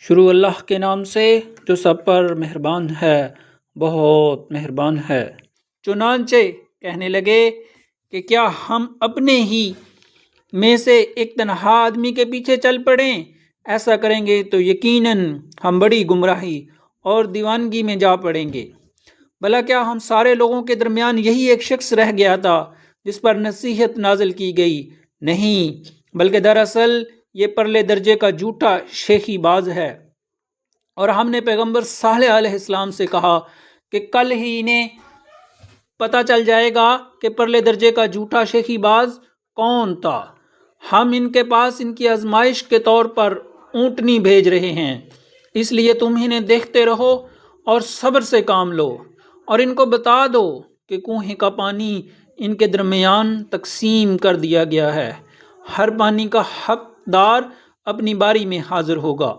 शुरू अल्लाह के नाम से जो सब पर मेहरबान है, बहुत मेहरबान है। चुनांचे कहने लगे कि क्या हम अपने ही में से एक तन्हा आदमी के पीछे चल पड़ें? ऐसा करेंगे तो यकीनन हम बड़ी गुमराही और दीवानगी में जा पड़ेंगे। भला क्या हम सारे लोगों के दरमियान यही एक शख्स रह गया था जिस पर नसीहत नाजिल की गई? नहीं, बल्कि दरअसल ये परले दर्जे का झूठा शेखी बाज है। और हमने पैगंबर सालेह अलैहिस्सलाम से कहा कि कल ही इन्हें पता चल जाएगा कि परले दर्जे का झूठा शेखी बाज कौन था। हम इनके पास इनकी आजमाइश के तौर पर ऊँटनी भेज रहे हैं, इसलिए तुम इन्हें देखते रहो और सब्र से काम लो। और इनको बता दो कि कुएं का पानी इनके दरमियान तकसीम कर दिया गया है। हर पानी का हकदार अपनी बारी में हाजिर होगा।